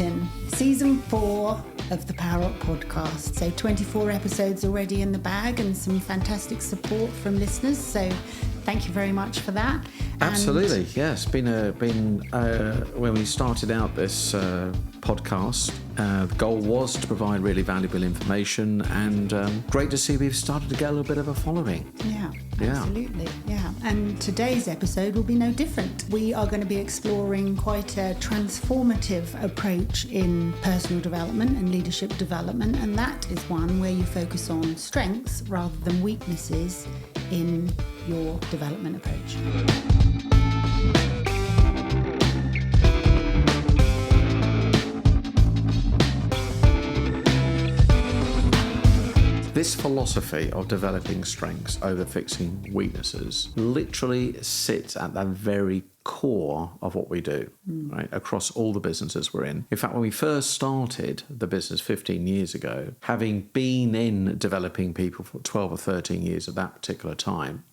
Martin. Season 4 of the Power Up podcast. So 24 episodes already in the bag and some fantastic support from listeners. So thank you very much for that. Absolutely, yes. When we started out this podcast, the goal was to provide really valuable information, and great to see we've started to get a little bit of a following. Yeah, absolutely. Yeah. And today's episode will be no different. We are going to be exploring quite a transformative approach in personal development and leadership development, and that is one where you focus on strengths rather than weaknesses in your development approach. This philosophy of developing strengths over fixing weaknesses literally sits at the very core of what we do, right, across all the businesses we're in. In fact, when we first started the business 15 years ago, having been in developing people for 12 or 13 years at that particular time,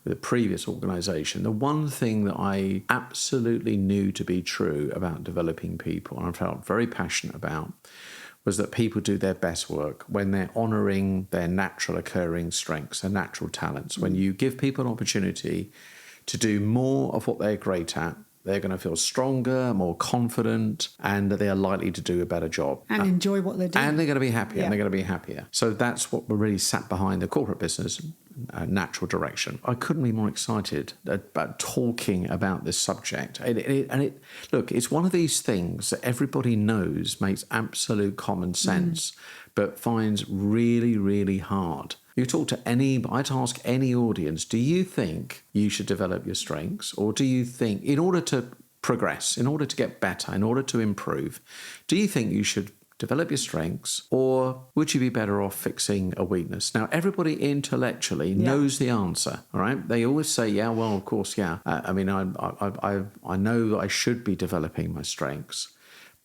with a previous organisation, the one thing that I absolutely knew to be true about developing people, and I felt very passionate about, was that people do their best work when they're honouring their natural occurring strengths, their natural talents. When you give people an opportunity to do more of what they're great at, they're going to feel stronger, more confident, and they are likely to do a better job. And enjoy what they're doing. And they're going to be happier, and they're going to be happier. So that's what really sat behind the corporate business, natural direction. I couldn't be more excited about talking about this subject. Look, it's one of these things that everybody knows makes absolute common sense, but finds really, really hard. I'd ask any audience, do you think you should develop your strengths? Or do you think, in order to progress, in order to get better, in order to improve, do you think you should develop your strengths, or would you be better off fixing a weakness? Now, everybody intellectually knows the answer, all right? They always say, yeah, well, of course, yeah. I know that I should be developing my strengths,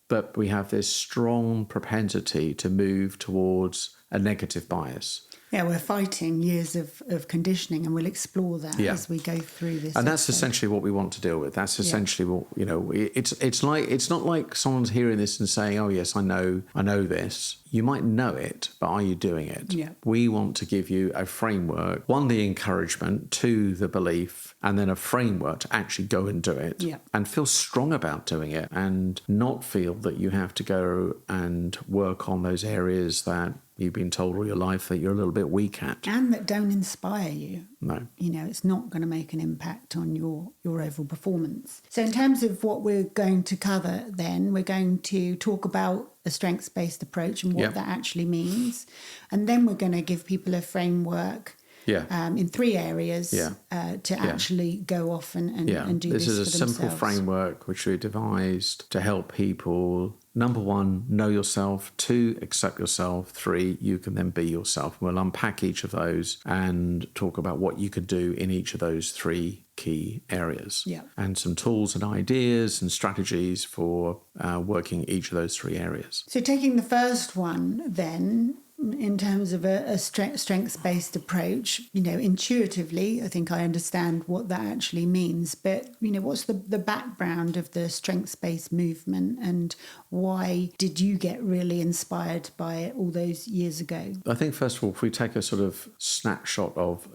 but we have this strong propensity to move towards a negative bias. Yeah, we're fighting years of conditioning, and we'll explore that as we go through this. And that's essentially what we want to deal with. That's essentially what, it's not like someone's hearing this and saying, oh, yes, I know this. You might know it, but are you doing it? Yeah. We want to give you a framework, one, the encouragement, two, the belief, and then a framework to actually go and do it and feel strong about doing it, and not feel that you have to go and work on those areas that you've been told all your life that you're a little bit weak at. And that don't inspire you. No. It's not going to make an impact on your overall performance. So in terms of what we're going to cover then, we're going to talk about a strengths-based approach and what that actually means. And then we're going to give people a framework in 3 areas to actually go off and do this for themselves. This is a simple framework which we devised to help people, number 1, know yourself, 2, accept yourself, 3, you can then be yourself. We'll unpack each of those and talk about what you could do in each of those 3 key areas, and some tools and ideas and strategies for working each of those 3 areas. So taking the first one then, in terms of a strengths-based approach, intuitively, I think I understand what that actually means. But, what's the background of the strengths-based movement, and why did you get really inspired by it all those years ago? I think, first of all, if we take a sort of snapshot of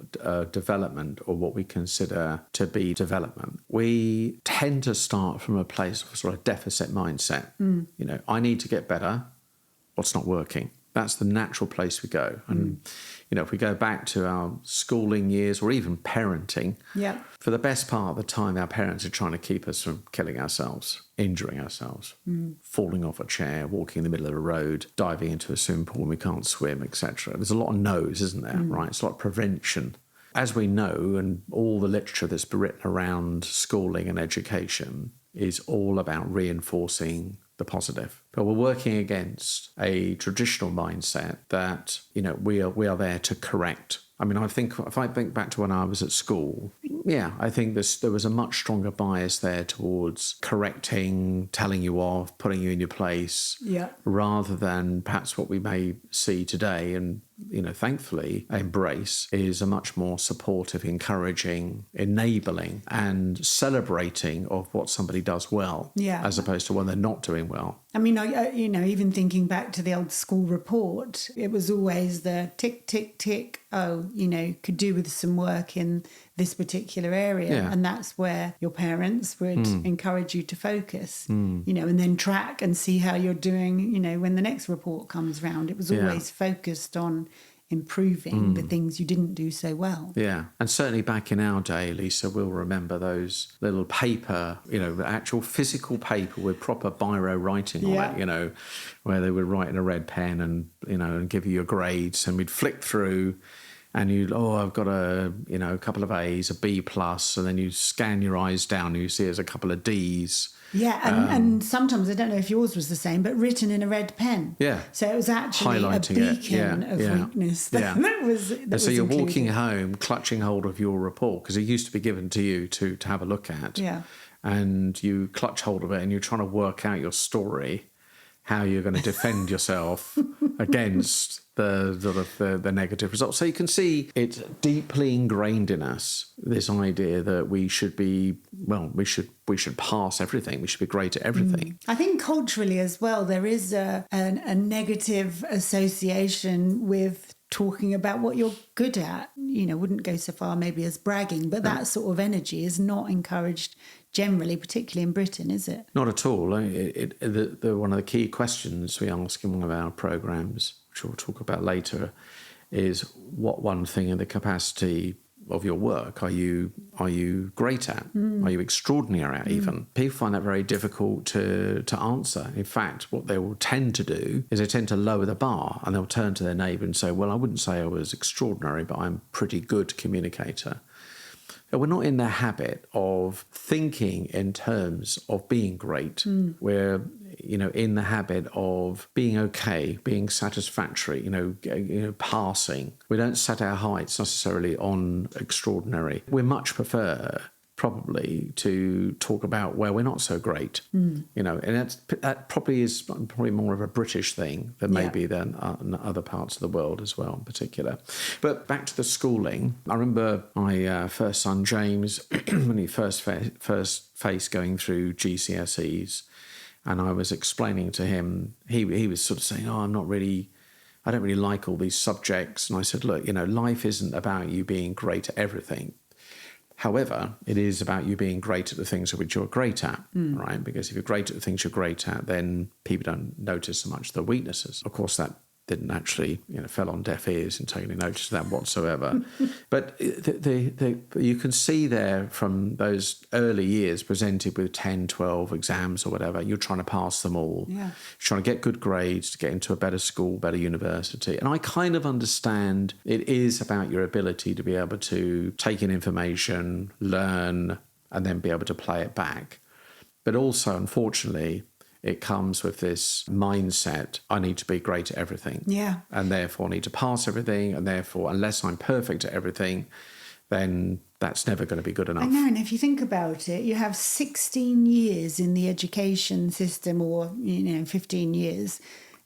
development, or what we consider to be development, we tend to start from a place of sort of deficit mindset. I need to get better. What's not working? That's the natural place we go. And, if we go back to our schooling years, or even parenting, for the best part of the time, our parents are trying to keep us from killing ourselves, injuring ourselves, falling off a chair, walking in the middle of the road, diving into a swimming pool when we can't swim, etc. There's a lot of no's, isn't there? Right? It's a lot of prevention. As we know, and all the literature that's been written around schooling and education is all about reinforcing the positive. But we're working against a traditional mindset that, we are there to correct I mean, if I think back to when I was at school, yeah, I think there was a much stronger bias there towards correcting, telling you off, putting you in your place, rather than perhaps what we may see today and, thankfully embrace is a much more supportive, encouraging, enabling and celebrating of what somebody does well, as opposed to when they're not doing well. I mean, even thinking back to the old school report, it was always the tick, tick, tick. Oh, could do with some work in this particular area. Yeah. And that's where your parents would encourage you to focus, and then track and see how you're doing, when the next report comes round. It was always focused on improving the things you didn't do so well. Yeah. And certainly back in our day, Lisa, we'll remember those little paper, actual physical paper with proper biro writing on it, where they would write in a red pen and give you your grades, and we'd flick through and I've got a couple of A's, a B plus, and then you scan your eyes down and you see there's a couple of D's. Yeah, and sometimes, I don't know if yours was the same, but written in a red pen. Yeah. So it was actually highlighting a beacon of weakness. That was you're included. walking home, clutching hold of your report, because it used to be given to you to have a look at. Yeah. And you clutch hold of it and you're trying to work out your story, how you're going to defend yourself against the negative results. So you can see it's deeply ingrained in us, this idea that we should pass everything. We should be great at everything. I think culturally as well, there is a negative association with talking about what you're good at. Wouldn't go so far maybe as bragging, but that sort of energy is not encouraged generally, particularly in Britain, is it? Not at all. One of the key questions we ask in one of our programmes, which we'll talk about later, is what one thing in the capacity of your work are you great at? Are you extraordinary at even? People find that very difficult to answer. In fact, what they will tend to do is they tend to lower the bar, and they'll turn to their neighbour and say, well, I wouldn't say I was extraordinary, but I'm a pretty good communicator. We're not in the habit of thinking in terms of being great. We're, in the habit of being okay, being satisfactory, passing. We don't set our heights necessarily on extraordinary. We much prefer probably to talk about where we're not so great, and that probably is more of a British thing than maybe than other parts of the world as well in particular. But back to the schooling, I remember my first son James when he first faced going through GCSEs, and I was explaining to him, he was sort of saying, I don't really like all these subjects, and I said, look, life isn't about you being great at everything. However, it is about you being great at the things which you're great at, right? Because if you're great at the things you're great at, then people don't notice so much the weaknesses. Of course, that didn't actually, fell on deaf ears and take any notice of that whatsoever. But you can see there from those early years presented with 10, 12 exams or whatever, you're trying to pass them all. Yeah. You're trying to get good grades to get into a better school, better university. And I kind of understand it is about your ability to be able to take in information, learn, and then be able to play it back. But also, unfortunately, it comes with this mindset, I need to be great at everything. Yeah. And therefore I need to pass everything. And therefore, unless I'm perfect at everything, then that's never going to be good enough. I know, and if you think about it, you have 16 years in the education system, or 15 years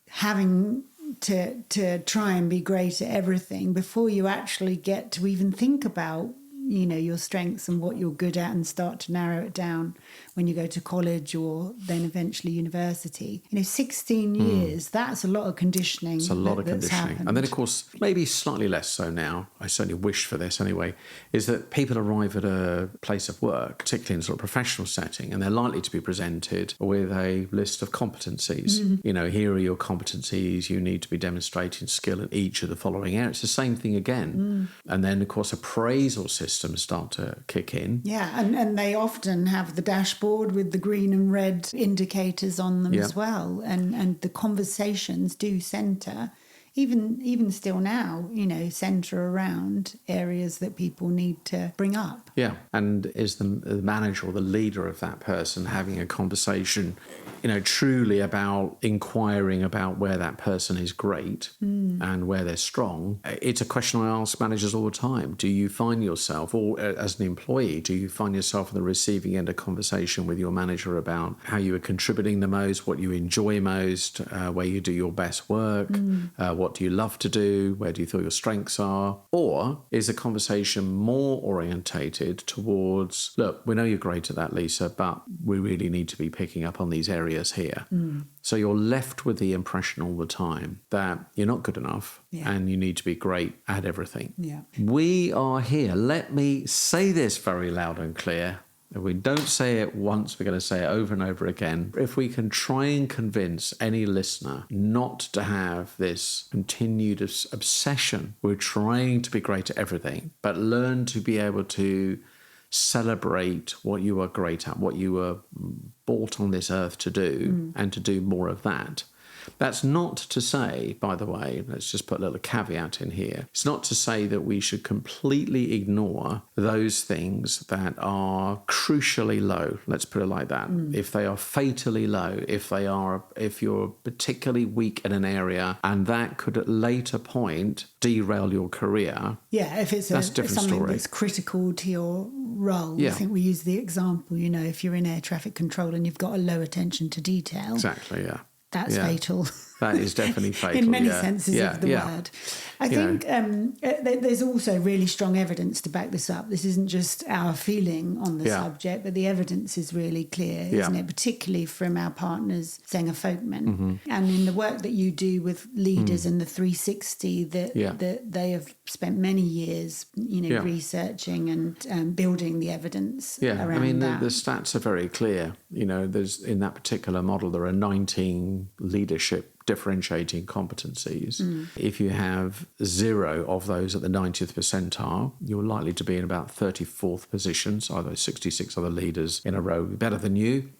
having to try and be great at everything before you actually get to even think about your strengths and what you're good at, and start to narrow it down when you go to college or then eventually university. 16 years, that's a lot of conditioning. It's a lot of conditioning. Happened. And then, of course, maybe slightly less so now, I certainly wish for this anyway, is that people arrive at a place of work, particularly in sort of professional setting, and they're likely to be presented with a list of competencies. Here are your competencies. You need to be demonstrating skill in each of the following areas. It's the same thing again. And then, of course, appraisal systems start to kick in. Yeah, and they often have the dashboard with the green and red indicators on them as well. And the conversations do centre even still now, centre around areas that people need to bring up. Yeah, and is the manager or the leader of that person having a conversation, truly about inquiring about where that person is great and where they're strong? It's a question I ask managers all the time. Do you find yourself, or as an employee, do you find yourself on the receiving end of conversation with your manager about how you are contributing the most, what you enjoy most, where you do your best work, what do you love to do, where do you feel your strengths are? Or is the conversation more orientated towards, look, we know you're great at that, Lisa, but we really need to be picking up on these areas here. So you're left with the impression all the time that you're not good enough and you need to be great at everything. Yeah. We are here. Let me say this very loud and clear. If we don't say it once, we're going to say it over and over again. If we can try and convince any listener not to have this continued obsession with trying to be great at everything, but learn to be able to celebrate what you are great at, what you were brought on this earth to do, and to do more of that. That's not to say, by the way, let's just put a little caveat in here. It's not to say that we should completely ignore those things that are crucially low. Let's put it like that. If they are fatally low, if you're particularly weak in an area and that could at a later point derail your career. Yeah, if it's that's a different something story. That's critical to your role. Yeah. I think we use the example, if you're in air traffic control and you've got a low attention to detail. Exactly, yeah. That's fatal. That is definitely fatal. In many senses of the word. I think there's also really strong evidence to back this up. This isn't just our feeling on the subject, but the evidence is really clear, isn't it? Particularly from our partners, Sanger Folkman. And in the work that you do with leaders and the 360, that they have spent many years, researching and building the evidence around that. The stats are very clear. There's in that particular model, there are 19 leadership differentiating competencies. If you have 0 of those at the 90th percentile, you're likely to be in about 34th position. So either 66 other leaders in a row better than you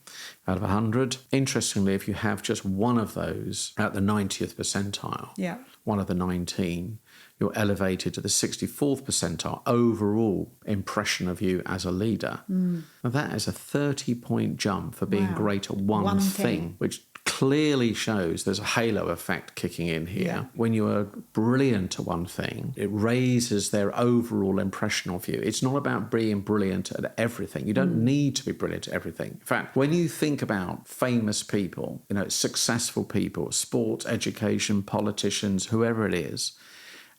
out of 100. Interestingly, if you have just one of those at the 90th percentile, one of the 19, you're elevated to the 64th percentile overall impression of you as a leader. Now that is a 30-point jump for being great at one thing, which clearly shows there's a halo effect kicking in here. Yeah. When you are brilliant at one thing, it raises their overall impression of you. It's not about being brilliant at everything. You don't need to be brilliant at everything. In fact, when you think about famous people, successful people, sports, education, politicians, whoever it is,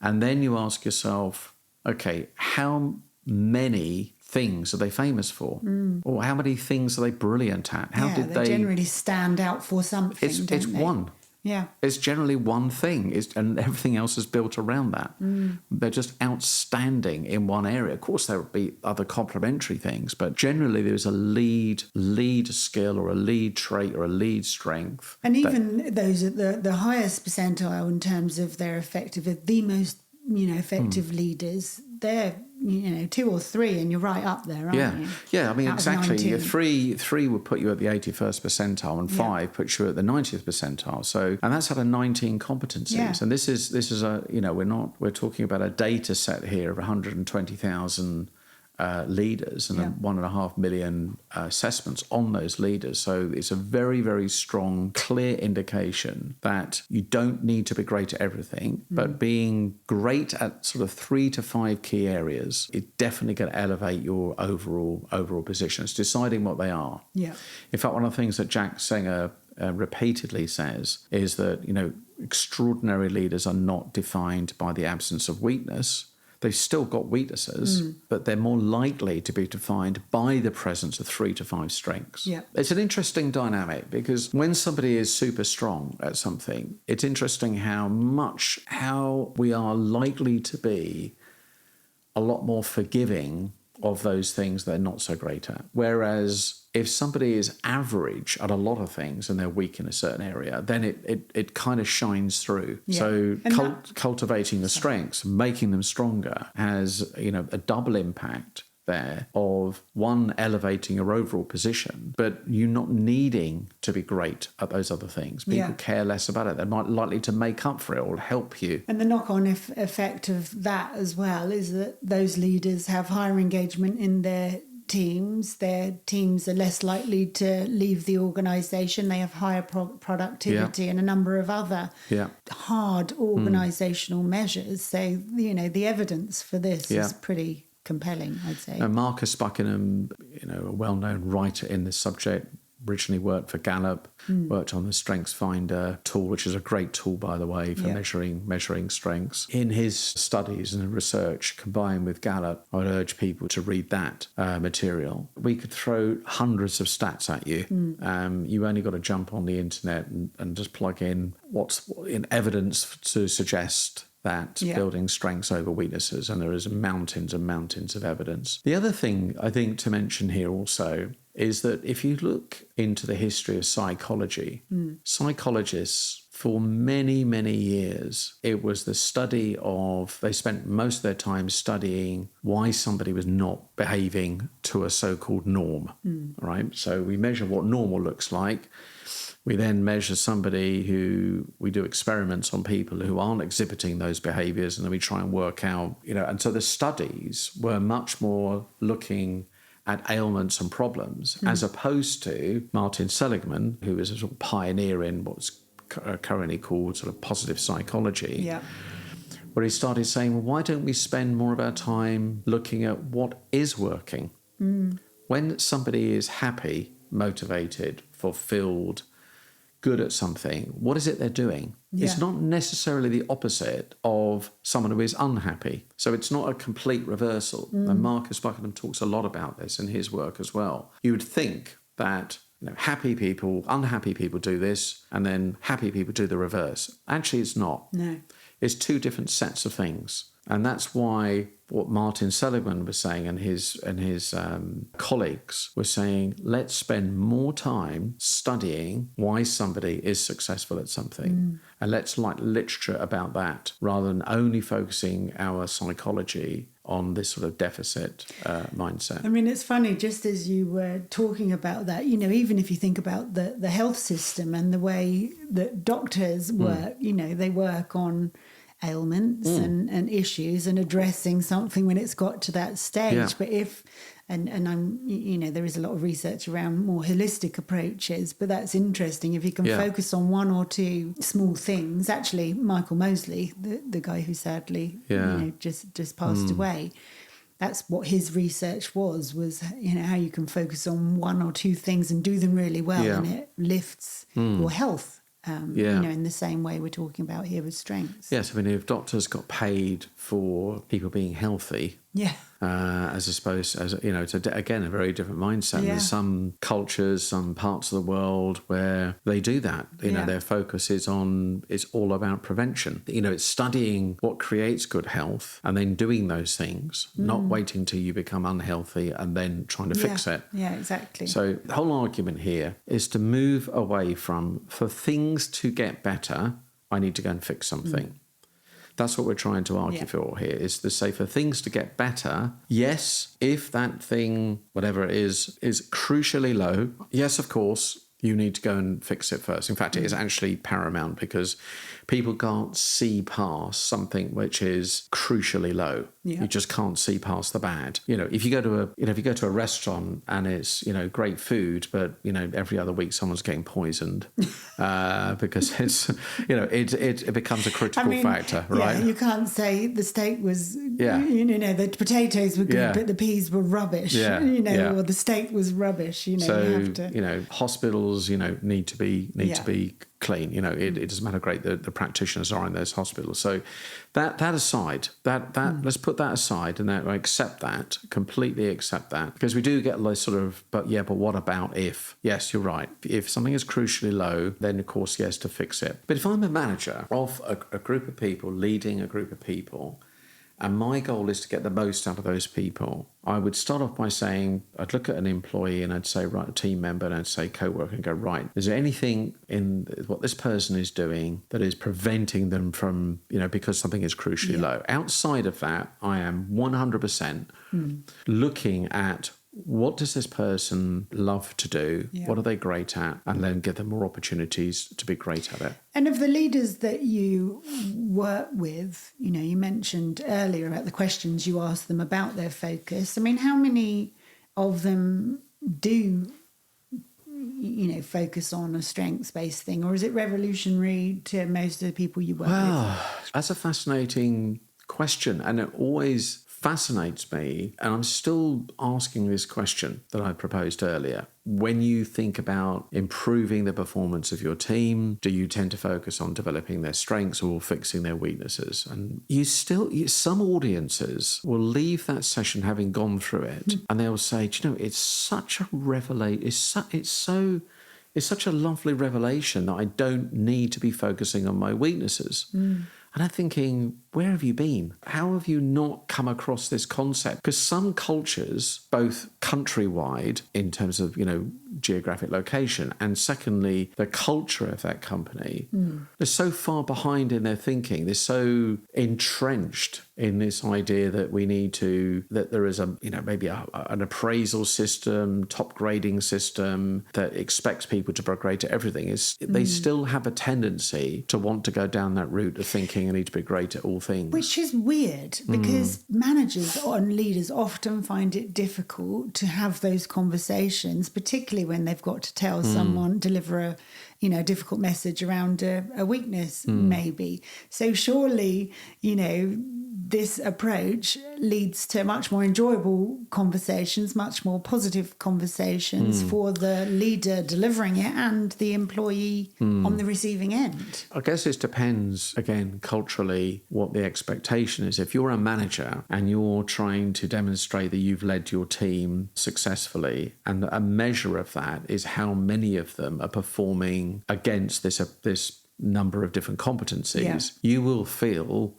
and then you ask yourself, okay, how many things are they famous for? Or how many things are they brilliant at? How did they generally stand out for something? It's one. Yeah. It's generally one thing, and everything else is built around that. They're just outstanding in one area. Of course, there will be other complementary things, but generally there's a lead skill or a lead trait or a lead strength. And even those at the highest percentile in terms of their effective, the most effective leaders, they're 2 or 3, and you're right up there, aren't you? Yeah, I mean, Out of exactly. 19. Three would put you at the 81st percentile, and 5 puts you at the 90th percentile. So, and that's out of 19 competencies. Yeah. And this is a we're talking about a data set here of 120,000 leaders and 1.5 million assessments on those leaders. So it's a very, very strong, clear indication that you don't need to be great at everything, but being great at sort of 3 to 5 key areas is definitely going to elevate your overall position. It's deciding what they are. Yeah. In fact, one of the things that Jack Sanger repeatedly says is that, extraordinary leaders are not defined by the absence of weakness. They've still got weaknesses, but they're more likely to be defined by the presence of 3 to 5 strengths. Yeah. It's an interesting dynamic because when somebody is super strong at something, it's interesting how we are likely to be a lot more forgiving of those things they're not so great at. Whereas if somebody is average at a lot of things and they're weak in a certain area, then it kind of shines through. Yeah. So cultivating the strengths, making them stronger has a double impact there of one, elevating your overall position, but you not needing to be great at those other things. People care less about it. They're not likely to make up for it or help you. And the knock-on effect of that as well is that those leaders have higher engagement in their teams. Their teams are less likely to leave the organisation. They have higher productivity and a number of other hard organisational measures. So, the evidence for this is pretty compelling, I'd say. And Marcus Buckingham, a well-known writer in this subject, originally worked for Gallup, worked on the Strengths Finder tool, which is a great tool, by the way, for measuring strengths. In his studies and research combined with Gallup, I would urge people to read that material. We could throw hundreds of stats at you. You only got to jump on the internet and just plug in what's in evidence to suggest that building strengths over weaknesses, and there is mountains and mountains of evidence. The other thing I think to mention here also is that if you look into the history of psychology, psychologists for many, many years, it was the study of, they spent most of their time studying why somebody was not behaving to a so-called norm, right? So we measure what normal looks like. We then measure somebody who, we do experiments on people who aren't exhibiting those behaviours, and then we try and work out, and so the studies were much more looking at ailments and problems, as opposed to Martin Seligman, who was a sort of pioneer in what's currently called sort of positive psychology, where he started saying, well, why don't we spend more of our time looking at what is working? When somebody is happy, motivated, fulfilled, good at something, what is it they're doing? It's not necessarily the opposite of someone who is unhappy. So it's not a complete reversal. And Marcus Buckingham talks a lot about this in his work as well. You would think that happy people, unhappy people do this, and then happy people do the reverse. Actually, it's not. No. It's two different sets of things. And that's why what Martin Seligman was saying and his colleagues were saying, let's spend more time studying why somebody is successful at something. And let's write literature about that rather than only focusing our psychology on this sort of deficit mindset. I mean, it's funny, just as you were talking about that, even if you think about the health system and the way that doctors work, they work on ailments and issues and addressing something when it's got to that stage. But if and I'm there is a lot of research around more holistic approaches, but that's interesting if you can focus on one or two small things. Actually, Michael Mosley, the guy who sadly just passed away, that's what his research was how you can focus on one or two things and do them really well, and it lifts your health. In the same way we're talking about here with strengths. Yes, I mean, if doctors got paid for people being healthy, as opposed as it's again a very different mindset. There's some cultures, some parts of the world where they do that. Their focus is on, it's all about prevention. It's studying what creates good health and then doing those things, not waiting till you become unhealthy and then trying to fix it. Yeah, exactly. So the whole argument here is to move away from, for things to get better, I need to go and fix something. That's what we're trying to argue for here, is to say for things to get better, yes, if that thing, whatever it is crucially low, yes, of course, you need to go and fix it first. In fact, it is actually paramount because people can't see past something which is crucially low. You just can't see past the bad. If you go to a restaurant and it's great food, but every other week someone's getting poisoned because it's it becomes a critical factor, right? Yeah, you can't say the steak was the potatoes were good, but the peas were rubbish. Or the steak was rubbish. So you have to. Hospitals need to be clean. It doesn't matter how great the practitioners are in those hospitals. So that aside, let's put that aside and completely accept that, because we do get this sort of, but what about if? Yes, you're right. If something is crucially low, then of course, yes, to fix it. But if I'm a manager of a group of people, leading a group of people, and my goal is to get the most out of those people, I would start off by saying, I'd look at an employee and I'd say, right, a team member, and I'd say co-worker, and go, right, is there anything in what this person is doing that is preventing them from, because something is crucially low? Outside of that, I am 100% looking at what does this person love to do? Yeah. What are they great at? And then give them more opportunities to be great at it. And of the leaders that you work with, you mentioned earlier about the questions you ask them about their focus. I mean, how many of them do, focus on a strengths-based thing? Or is it revolutionary to most of the people you work with? That's a fascinating question. And it always fascinates me, and I'm still asking this question that I proposed earlier. When you think about improving the performance of your team, do you tend to focus on developing their strengths or fixing their weaknesses? And some audiences will leave that session having gone through it, and they'll say, it's such a revelation. It's such a lovely revelation that I don't need to be focusing on my weaknesses. And I'm thinking, where have you been? How have you not come across this concept? Because some cultures, both countrywide in terms of, geographic location, and secondly, the culture of that company, they're so far behind in their thinking. They're so entrenched in this idea that there is maybe an appraisal system, top grading system that expects people to progress at everything. They still have a tendency to want to go down that route of thinking I need to be great at all things. Which is weird, because managers and leaders often find it difficult to have those conversations, particularly when they've got to tell someone, deliver a difficult message around a weakness, maybe. So surely, this approach leads to much more enjoyable conversations, much more positive conversations for the leader delivering it and the employee on the receiving end. I guess it depends, again, culturally, what the expectation is. If you're a manager and you're trying to demonstrate that you've led your team successfully, and a measure of that is how many of them are performing against this number of different competencies, you will feel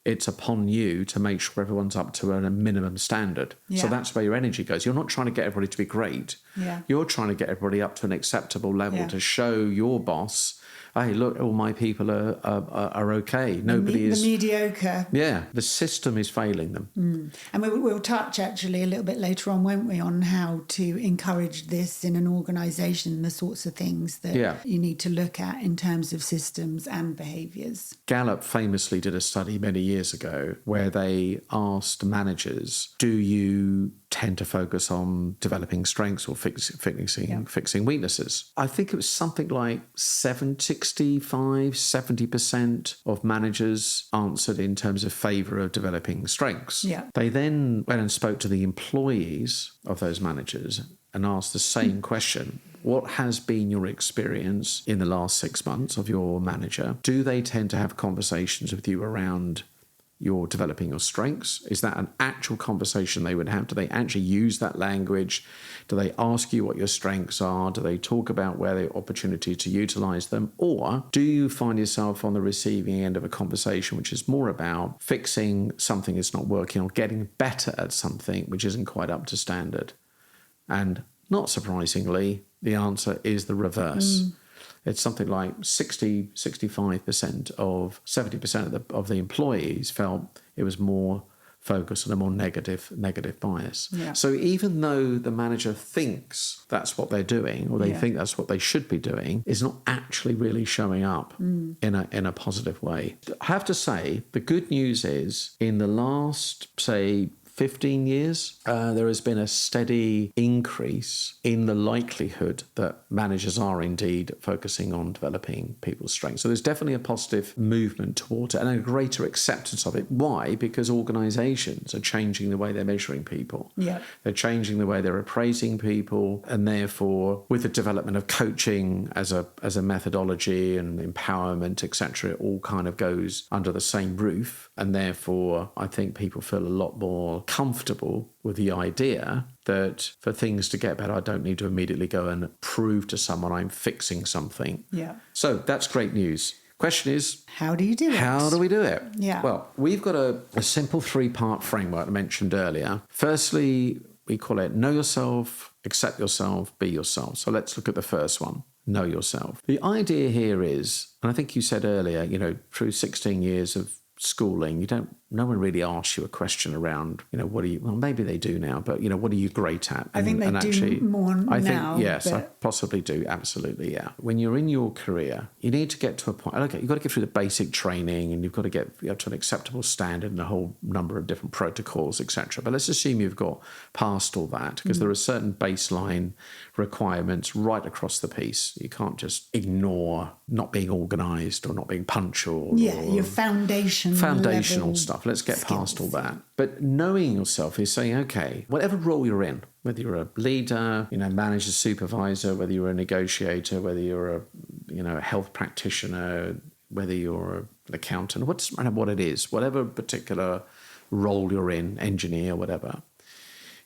it's upon you to make sure everyone's up to a minimum standard. Yeah. So that's where your energy goes. You're not trying to get everybody to be great. Yeah. You're trying to get everybody up to an acceptable level to show your boss, hey, look, all my people are okay. Nobody is... The mediocre. Yeah, the system is failing them. And we'll touch actually a little bit later on, won't we, on how to encourage this in an organisation, the sorts of things that you need to look at in terms of systems and behaviours. Gallup famously did a study many years ago where they asked managers, do you tend to focus on developing strengths or fixing weaknesses? I think it was something like 70% of managers answered in terms of favour of developing strengths. Yeah. They then went and spoke to the employees of those managers and asked the same question. What has been your experience in the last 6 months of your manager? Do they tend to have conversations with you around you're developing your strengths? Is that an actual conversation they would have? Do they actually use that language? Do they ask you what your strengths are? Do they talk about where there are opportunities to utilise them? Or do you find yourself on the receiving end of a conversation which is more about fixing something that's not working or getting better at something which isn't quite up to standard? And not surprisingly, the answer is the reverse. It's something like 65% of 70% of the employees felt it was more focused on a more negative bias. Yeah. So even though the manager thinks that's what they're doing, or they think that's what they should be doing, it's not actually really showing up in a positive way. I have to say, the good news is in the last, say, 15 years, there has been a steady increase in the likelihood that managers are indeed focusing on developing people's strengths. So there's definitely a positive movement towards it and a greater acceptance of it. Why? Because organisations are changing the way they're measuring people. Yeah. They're changing the way they're appraising people, and therefore, with the development of coaching as a methodology and empowerment, etc., it all kind of goes under the same roof. And therefore, I think people feel a lot more comfortable with the idea that for things to get better, I don't need to immediately go and prove to someone I'm fixing something. Yeah. So that's great news. Question is, how do you do it? How do we do it? Yeah. Well, we've got a simple 3-part framework I mentioned earlier. Firstly, we call it know yourself, accept yourself, be yourself. So let's look at the first one, know yourself. The idea here is, and I think you said earlier, through 16 years of schooling, no one really asks you a question around, what are you, well, maybe they do now, but, what are you great at? I think they do more now. I think, yes, I possibly do. Absolutely, yeah. When you're in your career, you need to get to a point, okay, you've got to get through the basic training and you've got to get to an acceptable standard and a whole number of different protocols, etc. But let's assume you've got past all that, because there are certain baseline requirements right across the piece. You can't just ignore not being organised or not being punctual. Yeah, your foundational stuff. Let's get past all that. But knowing yourself is saying, okay, whatever role you're in, whether you're a leader, manager, supervisor, whether you're a negotiator, whether you're a health practitioner, whether you're an accountant, what doesn't matter what it is, whatever particular role you're in, engineer, whatever.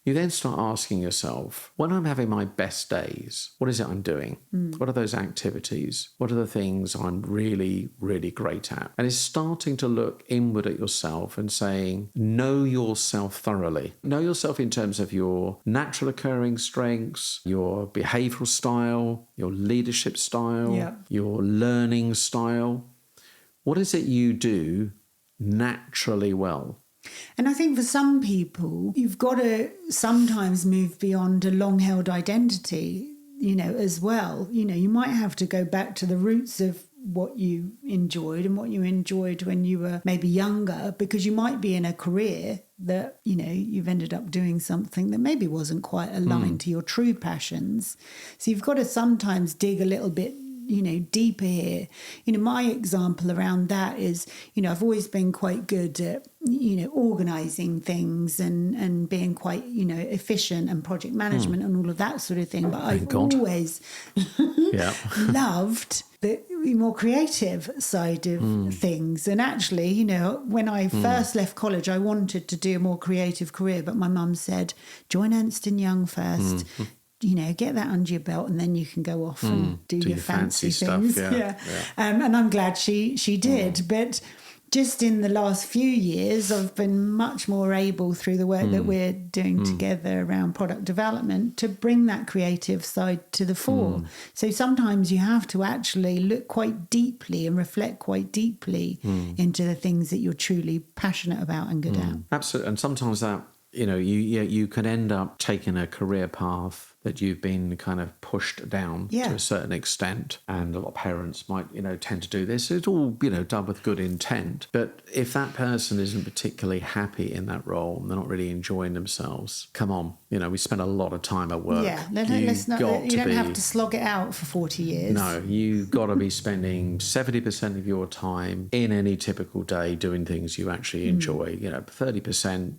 You then start asking yourself, when I'm having my best days, what is it I'm doing? What are those activities? What are the things I'm really, really great at? And it's starting to look inward at yourself and saying, know yourself thoroughly. Know yourself in terms of your natural occurring strengths, your behavioural style, your leadership style, your learning style. What is it you do naturally well? And I think for some people, you've got to sometimes move beyond a long-held identity, as well. You might have to go back to the roots of what you enjoyed and what you enjoyed when you were maybe younger, because you might be in a career that, you've ended up doing something that maybe wasn't quite aligned to your true passions. So you've got to sometimes dig a little bit deeper here. My example around that is, I've always been quite good at, organising things and being quite, efficient and project management and all of that sort of thing. But I've always loved the more creative side of things. And actually, when I first left college, I wanted to do a more creative career, but my mum said, join Ernst & Young first. Get that under your belt and then you can go off and do your fancy things. Stuff, yeah. And I'm glad she did. But just in the last few years, I've been much more able, through the work that we're doing together around product development, to bring that creative side to the fore. So sometimes you have to actually look quite deeply and reflect quite deeply into the things that you're truly passionate about and good at. Absolutely. And sometimes that, you can end up taking a career path that you've been kind of pushed down to a certain extent. And a lot of parents might, tend to do this. It's all, done with good intent. But if that person isn't particularly happy in that role and they're not really enjoying themselves, come on, we spend a lot of time at work. Yeah, you don't have to slog it out for 40 years. No, you've got to be spending 70% of your time in any typical day doing things you actually enjoy. 30%.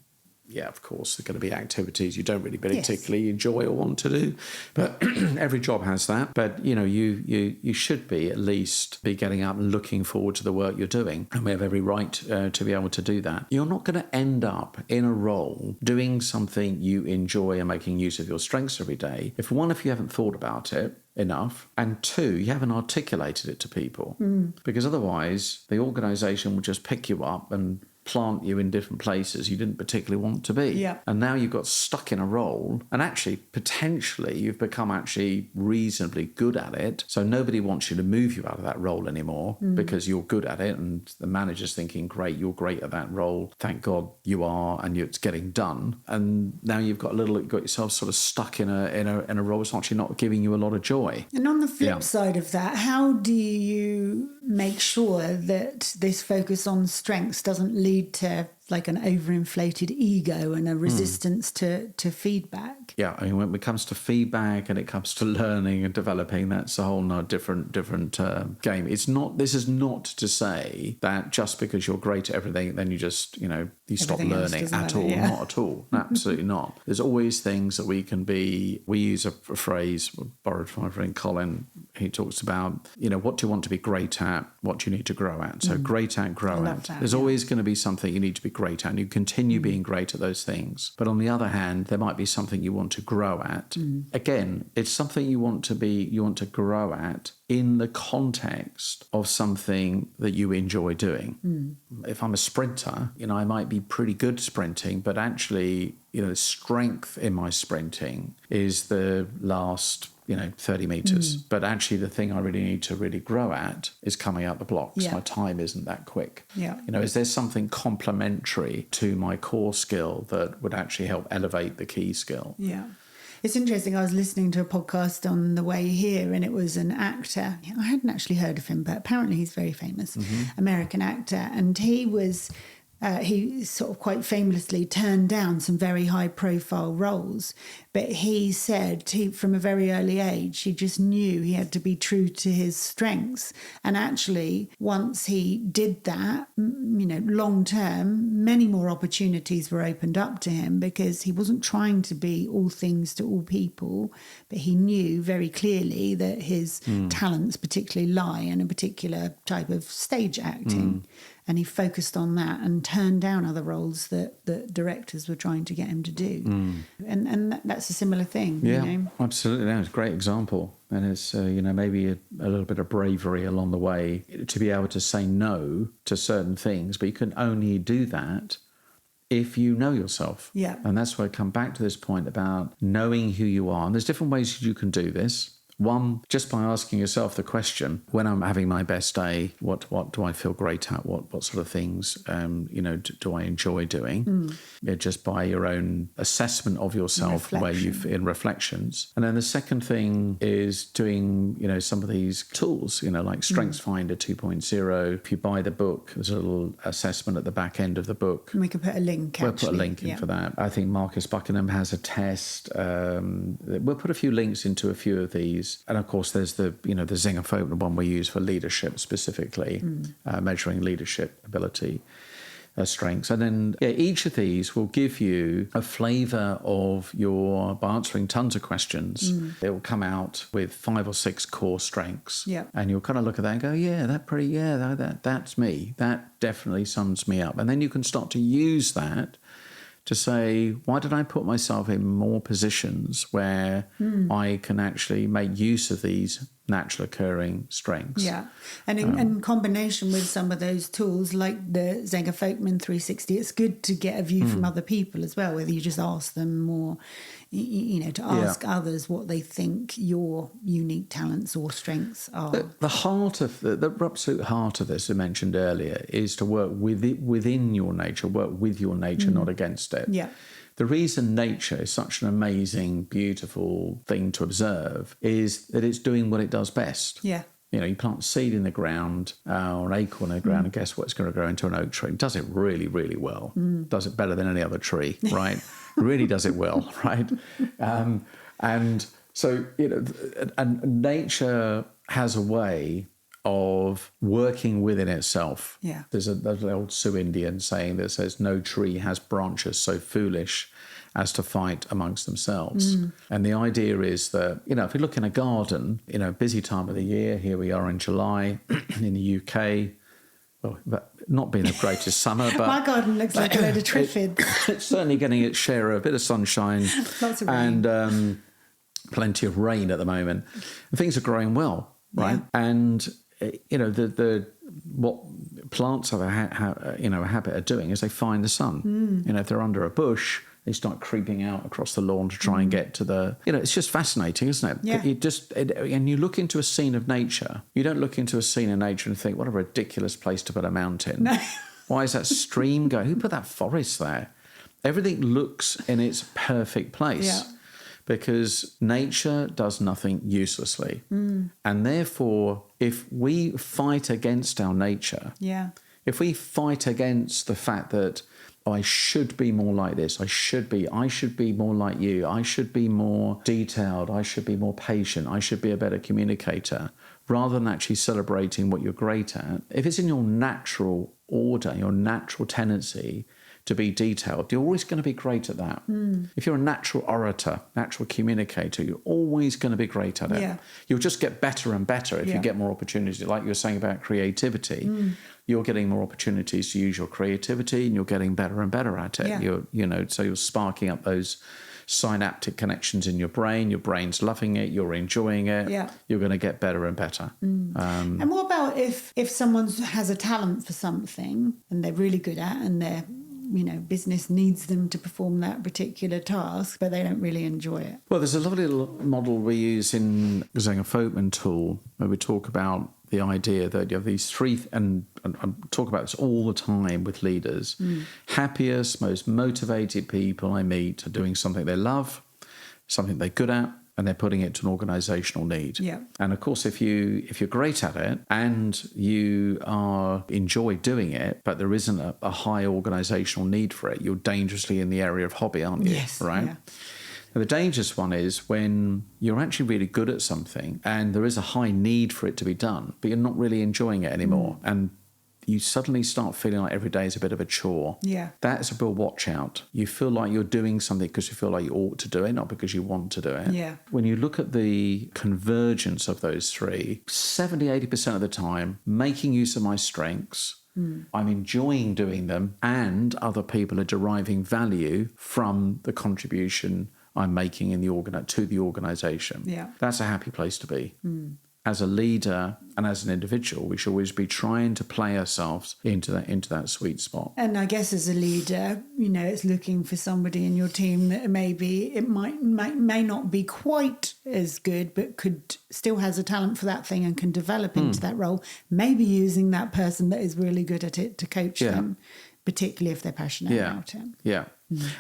Yeah, of course, there are going to be activities you don't really particularly enjoy or want to do, but every job has that. But you should be at least be getting up and looking forward to the work you're doing, and we have every right to be able to do that. You're not going to end up in a role doing something you enjoy and making use of your strengths every day if you haven't thought about it enough, and 2, you haven't articulated it to people, because otherwise the organisation will just pick you up and plant you in different places you didn't particularly want to be. Yeah. And now you've got stuck in a role, and actually potentially you've become actually reasonably good at it. So nobody wants you to move you out of that role anymore because you're good at it, and the manager's thinking, great, you're great at that role. Thank God you are, and it's getting done. And now you've got yourself sort of stuck in a role that's actually not giving you a lot of joy. And on the flip side of that, how do you make sure that this focus on strengths doesn't lead to like an overinflated ego and a resistance to feedback? Yeah, I mean, when it comes to feedback and it comes to learning and developing, that's a whole different game. This is not to say that just because you're great at everything, then you just, you stop learning at all. Not at all. Absolutely not. There's always things that we can be. We use a phrase borrowed from my friend Colin. He talks about, what do you want to be great at? What do you need to grow at? So great at, grow at. There's always going to be something you need to be great at, and you continue being great at those things. But on the other hand, there might be something you want to grow at. Again, it's something you want to grow at in the context of something that you enjoy doing. If I'm a sprinter, I might be pretty good sprinting, but actually, the strength in my sprinting is the last 30 meters. But actually the thing I really need to really grow at is coming out the blocks. My time isn't that quick. Is there something complementary to my core skill that would actually help elevate the key skill? It's interesting. I was listening to a podcast on the way here, and it was an actor. I hadn't actually heard of him, but apparently he's very famous, American actor. And he was... he sort of quite famously turned down some very high-profile roles, but he said from a very early age, he just knew he had to be true to his strengths. And actually, once he did that, long-term, many more opportunities were opened up to him because he wasn't trying to be all things to all people, but he knew very clearly that his talents particularly lie in a particular type of stage acting. And he focused on that and turned down other roles that directors were trying to get him to do. And that's a similar thing. Absolutely. That's a great example. And it's, maybe a little bit of bravery along the way to be able to say no to certain things. But you can only do that if you know yourself. And that's why I come back to this point about knowing who you are. And there's different ways you can do this. One, just by asking yourself the question, when I'm having my best day, what do I feel great at? What sort of things, do I enjoy doing? Just by your own assessment of yourself, where you've in reflections. And then the second thing is doing, some of these tools, like StrengthsFinder 2.0. If you buy the book, there's a little assessment at the back end of the book. And we can put a link, We'll put a link in for that. I think Marcus Buckingham has a test. We'll put a few links into a few of these. And of course, there's the Zinger-Folkman one we use for leadership specifically, measuring leadership ability, strengths. And then each of these will give you a flavour of by answering tons of questions. It will come out with 5 or 6 core strengths. And you'll kind of look at that and go, that's me. That definitely sums me up. And then you can start to use that to say, why did I put myself in more positions where I can actually make use of these natural occurring strengths? And in combination with some of those tools like the Zinger-Folkman 360, it's good to get a view from other people as well, whether you just ask them or, to ask others what they think your unique talents or strengths are. The heart of the absolute heart of this I mentioned earlier is to work within your nature, work with your nature, not against it. The reason nature is such an amazing, beautiful thing to observe is that it's doing what it does best. You plant a seed in the ground or an acorn in the ground, and guess what? It's going to grow into an oak tree. It does it really, really well. Does it better than any other tree, right? Really does it well, right? And so, and nature has a way of working within itself. There's an old Sioux Indian saying that says, no tree has branches so foolish as to fight amongst themselves. And the idea is that, if you look in a garden, busy time of the year, here we are in July in the UK, well, not being the greatest summer, but... My garden looks like a load of triffids. It's certainly getting its share of a bit of sunshine. Lots of rain. And plenty of rain at the moment. And things are growing well, right? And... what plants have a habit of doing is they find the sun. If they're under a bush, they start creeping out across the lawn to try and get to the... it's just fascinating, isn't it? And you look into a scene of nature. You don't look into a scene of nature and think, what a ridiculous place to put a mountain. No. Why is that stream going? Who put that forest there? Everything looks in its perfect place. Because nature does nothing uselessly. And therefore, if we fight against our nature, if we fight against the fact that I should be more like this, I should be more like you, I should be more detailed, I should be more patient, I should be a better communicator, rather than actually celebrating what you're great at, if it's in your natural order, your natural tendency to be detailed, you're always going to be great at that. If you're a natural orator, natural communicator, you're always going to be great at it. You'll just get better and better if you get more opportunities. Like you were saying about creativity, you're getting more opportunities to use your creativity and you're getting better and better at it. So you're sparking up those synaptic connections in your brain's loving it, you're enjoying it, you're going to get better and better. And what about if someone has a talent for something and they're really good at, and their business needs them to perform that particular task, but they don't really enjoy it? Well, there's a lovely little model we use in the Folkman tool where we talk about the idea that you have these three, and I talk about this all the time with leaders. Happiest, most motivated people I meet are doing something they love, something they're good at, and they're putting it to an organisational need. Yeah. And of course, if you're great at it and you enjoy doing it, but there isn't a high organisational need for it, you're dangerously in the area of hobby, aren't you? Yes. Right. Yeah. Now, the dangerous one is when you're actually really good at something and there is a high need for it to be done, but you're not really enjoying it anymore. And you suddenly start feeling like every day is a bit of a chore. Yeah. That's a real watch out. You feel like you're doing something because you feel like you ought to do it, not because you want to do it. Yeah. When you look at the convergence of those three, 70, 80% of the time, making use of my strengths, I'm enjoying doing them, and other people are deriving value from the contribution I'm making to the organisation. Yeah. That's a happy place to be. As a leader and as an individual, we should always be trying to play ourselves into that sweet spot. And I guess as a leader, it's looking for somebody in your team that maybe it may not be quite as good, but still has a talent for that thing and can develop into that role. Maybe using that person that is really good at it to coach them, particularly if they're passionate about it. Yeah.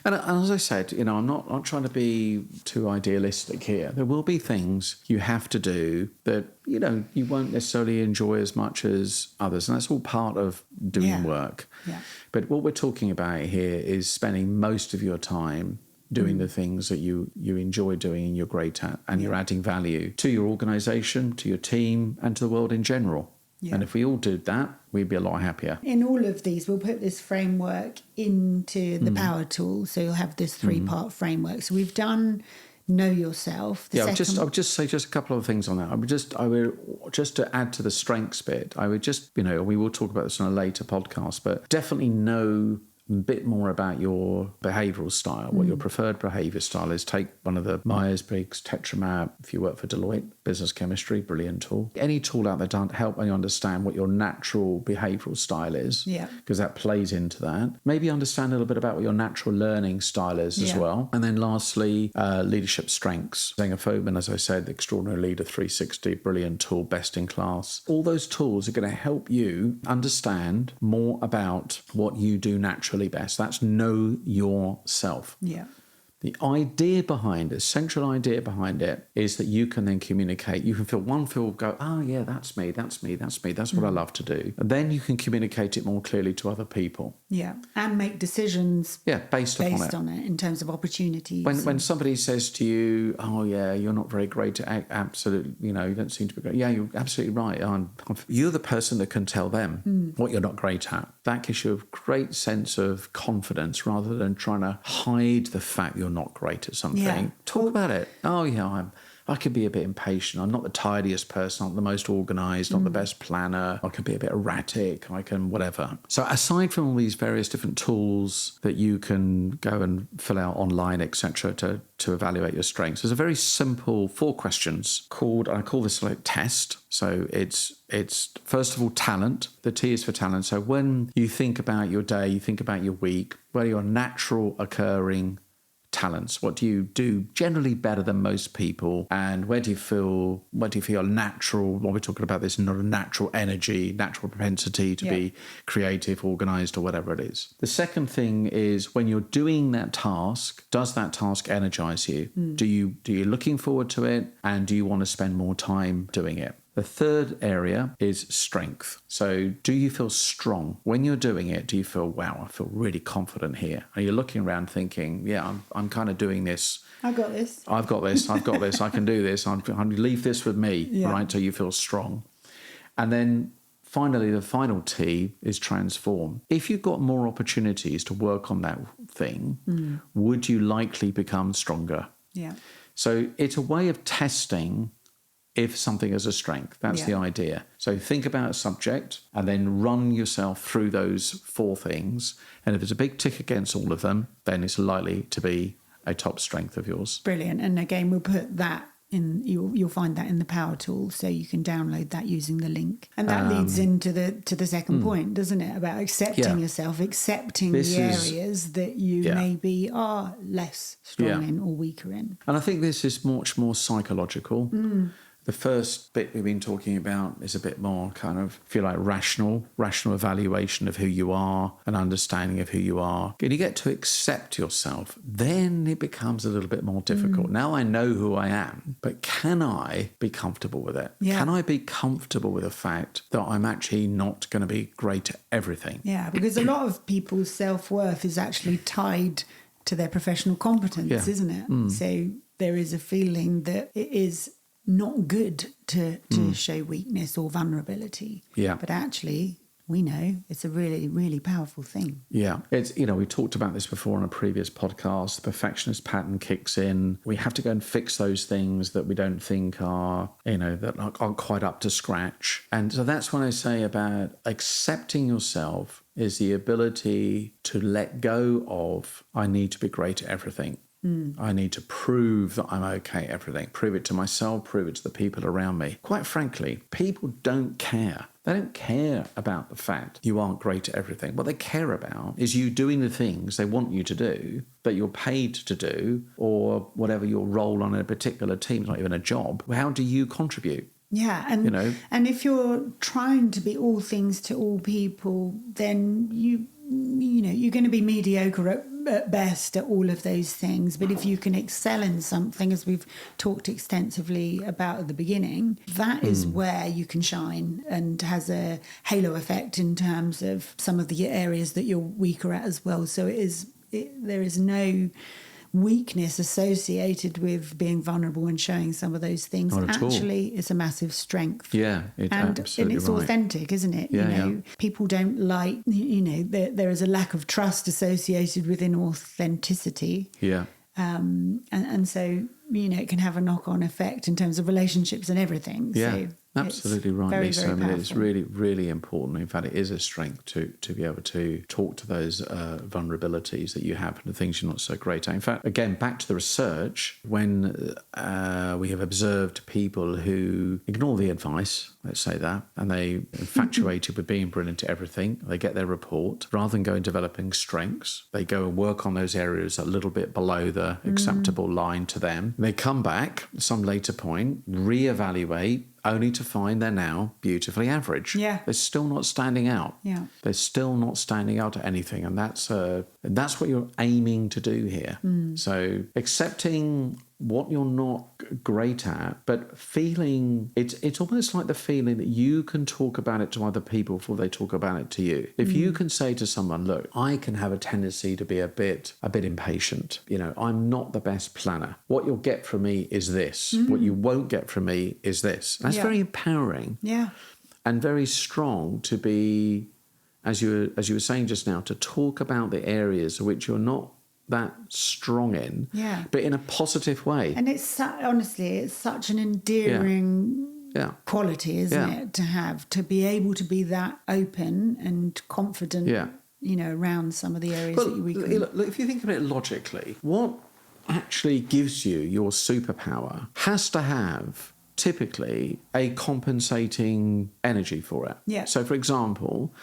And as I said, I'm not trying to be too idealistic here. There will be things you have to do that, you won't necessarily enjoy as much as others. And that's all part of doing work. Yeah. But what we're talking about here is spending most of your time doing the things that you enjoy doing and you're great at, and you're adding value to your organisation, to your team, and to the world in general. Yeah. And if we all did that, we'd be a lot happier. In all of these, we'll put this framework into the power tool. So you'll have this 3-part framework. So we've done know yourself. I would just say just a couple of things on that. I would just to add to the strengths bit, I would just, we will talk about this on a later podcast, but definitely know a bit more about your behavioural style, what your preferred behaviour style is. Take one of the Myers-Briggs, Tetramap. If you work for Deloitte, business chemistry, brilliant tool. Any tool out there to help you understand what your natural behavioural style is, because that plays into that. Maybe understand a little bit about what your natural learning style is as well. And then lastly, leadership strengths. Zenger Fogman, as I said, the Extraordinary Leader 360, brilliant tool, best in class. All those tools are going to help you understand more about what you do naturally best. That's know yourself. Yeah. The idea behind it, central idea behind it, is that you can then communicate. You can go, oh yeah, that's me. That's what I love to do. And then you can communicate it more clearly to other people. Yeah. And make decisions based on it in terms of opportunities. When somebody says to you, oh yeah, you're not very great at absolutely, you don't seem to be great. Yeah, you're absolutely right. You're the person that can tell them what you're not great at. That gives you a great sense of confidence rather than trying to hide the fact you're not great at something. Yeah. Talk about it. Oh yeah, I can be a bit impatient. I'm not the tidiest person, not the most organised, not the best planner. I can be a bit erratic. I can whatever. So aside from all these various different tools that you can go and fill out online, etc., to evaluate your strengths, there's a very simple 4 questions I call this like test. So it's first of all talent. The T is for talent. So when you think about your day, you think about your week, where your natural occurring talents, what do you do generally better than most people, and where do you feel natural, what we're talking about, this not a natural energy, natural propensity to be creative, organized, or whatever it is. The second thing is, when you're doing that task, does that task energize you? Do you looking forward to it, and do you want to spend more time doing it? The third area is strength. So do you feel strong? When you're doing it, do you feel, wow, I feel really confident here? Are you looking around thinking, yeah, I'm kind of doing this. I've got this, I can do this. I'm leave this with me, right? So you feel strong. And then finally, the final T is transform. If you've got more opportunities to work on that thing, would you likely become stronger? Yeah. So it's a way of testing if something is a strength. That's the idea. So think about a subject and then run yourself through those 4 things. And if there's a big tick against all of them, then it's likely to be a top strength of yours. Brilliant. And again, we'll put that in, you'll find that in the Power Tool, so you can download that using the link. And that leads into the second point, doesn't it? About accepting yourself, accepting the areas that you maybe are less strong in or weaker in. And I think this is much more psychological. The first bit we've been talking about is a bit more kind of, if you like, rational evaluation of who you are, an understanding of who you are. And you get to accept yourself, then it becomes a little bit more difficult. Now I know who I am, but can I be comfortable with it? Yeah. Can I be comfortable with the fact that I'm actually not going to be great at everything? Yeah, because a lot of people's self-worth is actually tied to their professional competence, isn't it? So there is a feeling that it is not good to show weakness or vulnerability. Yeah. But actually, we know it's a really, really powerful thing. Yeah. It's, we talked about this before on a previous podcast. The perfectionist pattern kicks in. We have to go and fix those things that we don't think are, that aren't quite up to scratch. And so that's when I say about accepting yourself is the ability to let go of, I need to be great at everything. I need to prove that I'm okay at everything. Prove it to myself, prove it to the people around me. Quite frankly, people don't care. They don't care about the fact you aren't great at everything. What they care about is you doing the things they want you to do, that you're paid to do, or whatever your role on a particular team, not even a job. How do you contribute? Yeah, and and if you're trying to be all things to all people, then you're going to be mediocre at best at all of those things. But if you can excel in something, as we've talked extensively about at the beginning, that is where you can shine and has a halo effect in terms of some of the areas that you're weaker at as well. So there is no weakness associated with being vulnerable and showing some of those things. Not at all. Actually, it's a massive strength. Yeah, and it's right. authentic, isn't it? Yeah, People don't like, there is a lack of trust associated with inauthenticity. Yeah. And so, it can have a knock-on effect in terms of relationships and everything. Yeah. So absolutely right, very, Lisa. very I mean, it's powerful. really, really important. In fact, it is a strength to be able to talk to those vulnerabilities that you have and the things you're not so great at. In fact, again, back to the research, when we have observed people who ignore the advice, let's say that, and they infatuated with being brilliant at everything, they get their report, rather than go and developing strengths, they go and work on those areas a little bit below the acceptable line to them. They come back at some later point, reevaluate, only to find they're now beautifully average. Yeah. They're still not standing out. Yeah. They're still not standing out at anything. And that's what you're aiming to do here. So accepting what you're not great at, but feeling it's almost like the feeling that you can talk about it to other people before they talk about it to you. If you can say to someone, look, I can have a tendency to be a bit impatient. I'm not the best planner. What you'll get from me is this. What you won't get from me is this. That's very empowering. Yeah. And very strong to be, as you were saying just now, to talk about the areas which you're not that strong in, but in a positive way. And it's honestly, it's such an endearing quality, isn't it, to be able to be that open and confident, around some of the areas that you weak in. Look, if you think of it logically, what actually gives you your superpower has to have typically a compensating energy for it. Yeah. So, for example,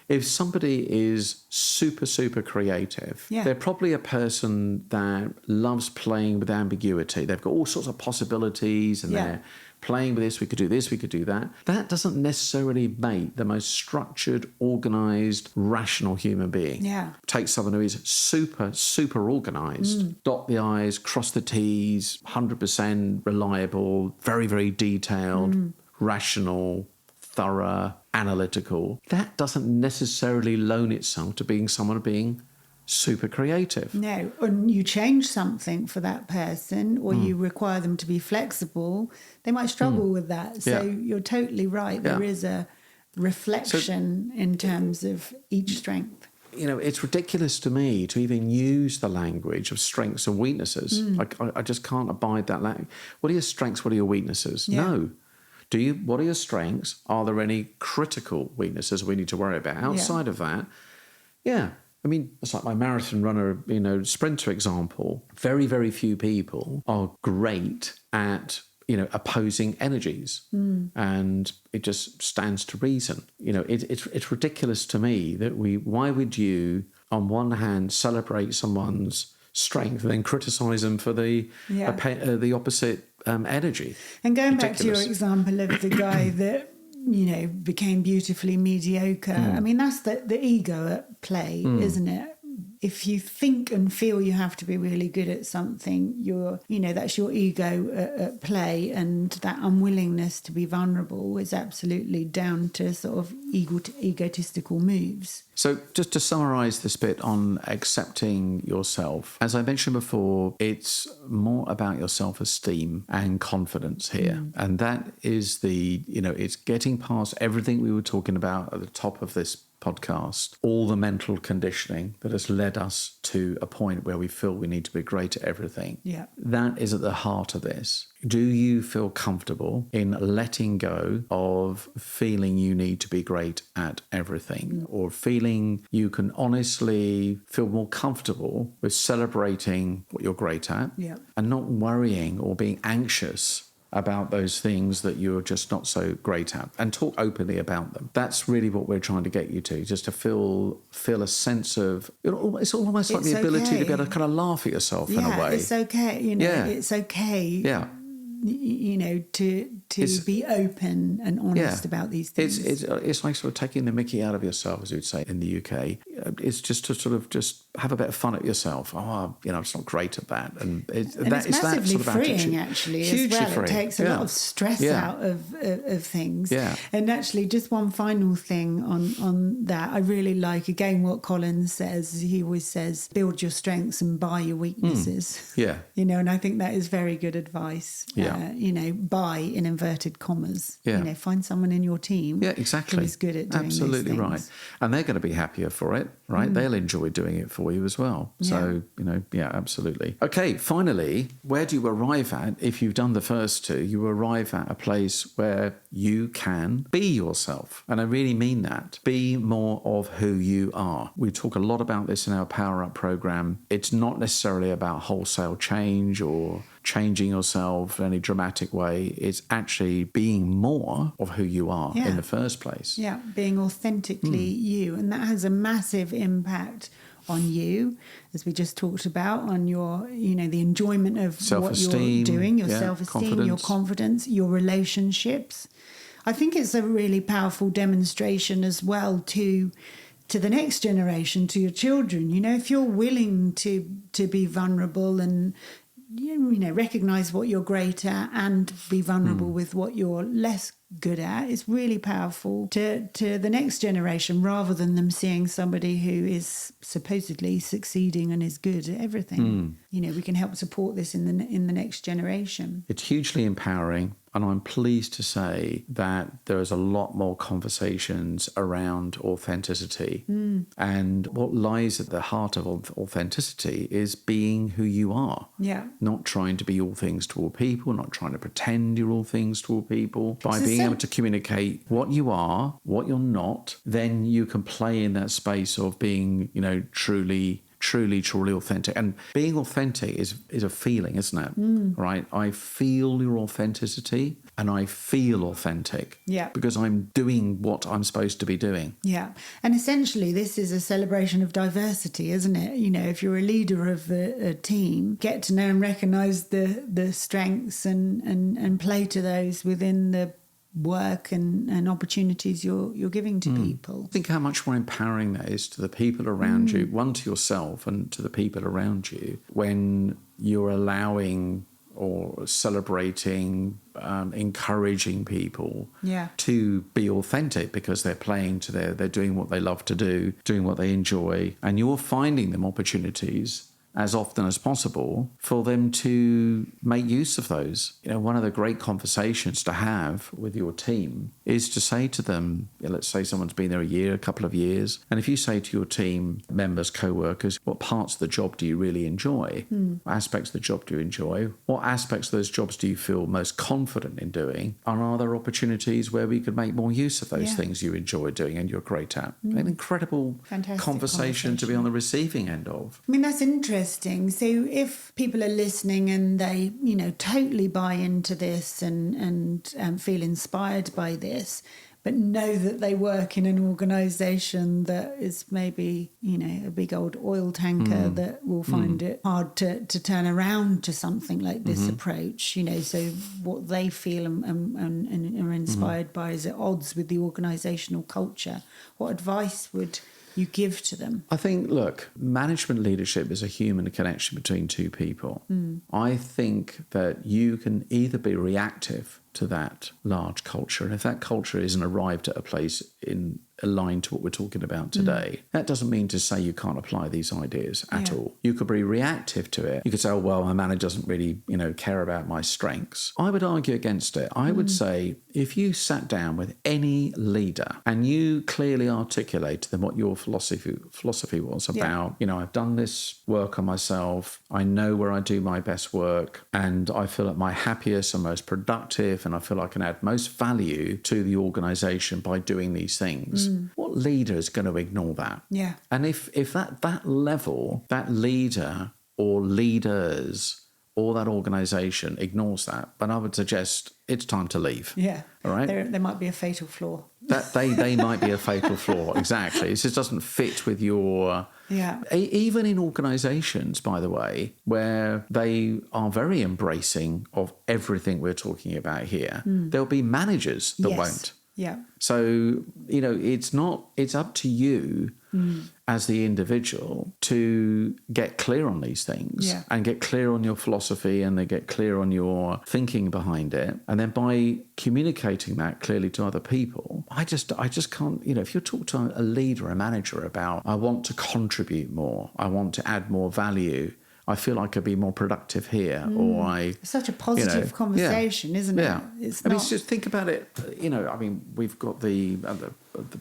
if somebody is super, super creative, they're probably a person that loves playing with ambiguity. They've got all sorts of possibilities and they're playing with this, we could do this, we could do that. That doesn't necessarily make the most structured, organised, rational human being. Yeah. Take someone who is super, super organised, dot the I's, cross the T's, 100% reliable, very, very detailed, rational, thorough, analytical. That doesn't necessarily loan itself to being someone being super creative. No, and you change something for that person or you require them to be flexible, they might struggle with that. So you're totally right. There is a reflection in terms of each strength. It's ridiculous to me to even use the language of strengths and weaknesses. I just can't abide that language. What are your strengths? What are your weaknesses? Yeah. No. What are your strengths? Are there any critical weaknesses we need to worry about? Outside of that, I mean, it's like my marathon runner, sprinter example. Very, very few people are great at opposing energies. And it just stands to reason. It's ridiculous to me that why would you, on one hand, celebrate someone's strength and then criticize them for the opposite energy? And going back to your example of the guy that, became beautifully mediocre, I mean, that's the ego at play, isn't it? If you think and feel you have to be really good at something, that's your ego at play, and that unwillingness to be vulnerable is absolutely down to sort of egotistical moves. So just to summarise this bit on accepting yourself, as I mentioned before, it's more about your self-esteem and confidence here. And that is it's getting past everything we were talking about at the top of this podcast, all the mental conditioning that has led us to a point where we feel we need to be great at everything. Yeah. That is at the heart of this. Do you feel comfortable in letting go of feeling you need to be great at everything, or feeling you can honestly feel more comfortable with celebrating what you're great at, and not worrying or being anxious about those things that you're just not so great at, and talk openly about them? That's really what we're trying to get you to, just to feel a sense of, it's almost like the ability to be able to kind of laugh at yourself in a way. It's okay, it's okay. Yeah. To be open and honest about these things. It's like sort of taking the mickey out of yourself, as we'd say in the UK. It's just to sort of just have a bit of fun at yourself. I'm just not great at that. And it's massively that sort of freeing, attitude. Actually, hugely as well. freeing. It takes a lot of stress out of things. Yeah. And actually, just one final thing on that, I really like, again, what Colin says. He always says, build your strengths and buy your weaknesses. Yeah. And I think that is very good advice. Buy in inverted commas. Yeah. Find someone in your team who is good at doing Absolutely these things. right. And they're going to be happier for it, right? They'll enjoy doing it for you as well. So, absolutely. Okay, finally, where do you arrive at if you've done the first two? You arrive at a place where you can be yourself. And I really mean that. Be more of who you are. We talk a lot about this in our Power Up program. It's not necessarily about wholesale change or changing yourself in any dramatic way. It's actually being more of who you are in the first place. Yeah, being authentically you. And that has a massive impact on you, as we just talked about, on your, the enjoyment of what you're doing, your self-esteem, your confidence, your relationships. I think it's a really powerful demonstration as well to the next generation, to your children. If you're willing to be vulnerable and recognize what you're great at and be vulnerable with what you're less good at, it's really powerful to the next generation, rather than them seeing somebody who is supposedly succeeding and is good at everything. We can help support this in the next generation. It's hugely empowering. And I'm pleased to say that there is a lot more conversations around authenticity. And what lies at the heart of authenticity is being who you are. Yeah. Not trying to be all things to all people, not trying to pretend you're all things to all people. By being able to communicate what you are, what you're not, then you can play in that space of being, truly authentic. And being authentic is a feeling, isn't it? Right? I feel your authenticity and I feel authentic. Yeah. Because I'm doing what I'm supposed to be doing. Yeah. And essentially this is a celebration of diversity, isn't it? If you're a leader of a team, get to know and recognise the strengths and play to those within the work and opportunities you're giving to people. Think how much more empowering that is to the people around you, one, to yourself and to the people around you, when you're allowing or celebrating, encouraging people to be authentic, because they're playing to they're doing what they love to do, doing what they enjoy, and you're finding them opportunities as often as possible for them to make use of those. One of the great conversations to have with your team is to say to them, let's say someone's been there a year, a couple of years, and if you say to your team members, co-workers, what parts of the job do you really enjoy? What aspects of the job do you enjoy? What aspects of those jobs do you feel most confident in doing? And are there opportunities where we could make more use of those things you enjoy doing and you're great at? An incredible conversation to be on the receiving end of. I mean, that's interesting. So if people are listening and they, totally buy into this and feel inspired by this, but know that they work in an organisation that is maybe, a big old oil tanker that will find it hard to turn around to something like this approach, so what they feel and are inspired by is at odds with the organisational culture. What advice would you give to them? I think, look, management leadership is a human connection between two people. I think that you can either be reactive to that large culture, and if that culture isn't arrived at a place in aligned to what we're talking about today, that doesn't mean to say you can't apply these ideas at all. You could be reactive to it. You could say, oh, well, my manager doesn't really, care about my strengths. I would argue against it. I would say if you sat down with any leader and you clearly articulate to them what your philosophy was about, I've done this work on myself, I know where I do my best work, and I feel at my happiest and most productive, and I feel I can add most value to the organisation by doing these things. What leader is going to ignore that? Yeah. And if that level, that leader or leaders or that organisation ignores that, then I would suggest it's time to leave. Yeah. All right? There might be a fatal flaw. That they might be a fatal flaw, exactly. It just doesn't fit with your... Yeah. Even in organisations, by the way, where they are very embracing of everything we're talking about here, there'll be managers that won't. Yeah. So, it's up to you as the individual to get clear on these things and get clear on your philosophy and then get clear on your thinking behind it. And then by communicating that clearly to other people, I just can't, if you talk to a leader, a manager about, I want to contribute more, I want to add more value, I feel I could be more productive here, or It's such a positive conversation, isn't it? Yeah. It's I mean, just think about it. We've got the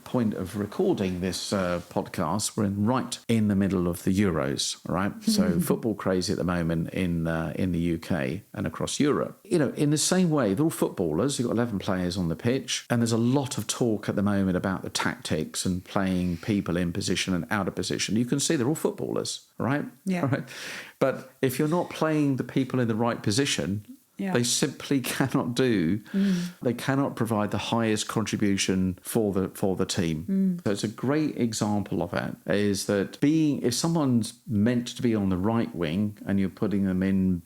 point of recording this podcast. We're right in the middle of the Euros, right? So football crazy at the moment in the UK and across Europe. In the same way, they're all footballers. You've got 11 players on the pitch, and there's a lot of talk at the moment about the tactics and playing people in position and out of position. You can see they're all footballers, right? Yeah. Right? But if you're not playing the people in the right position, they simply cannot they cannot provide the highest contribution for the team. So it's a great example of it, is that if someone's meant to be on the right wing and you're putting them in,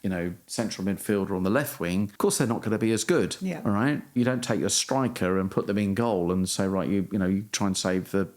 central midfield or on the left wing, of course they're not going to be as good. Yeah. All right. You don't take your striker and put them in goal and say, right, you try and save the,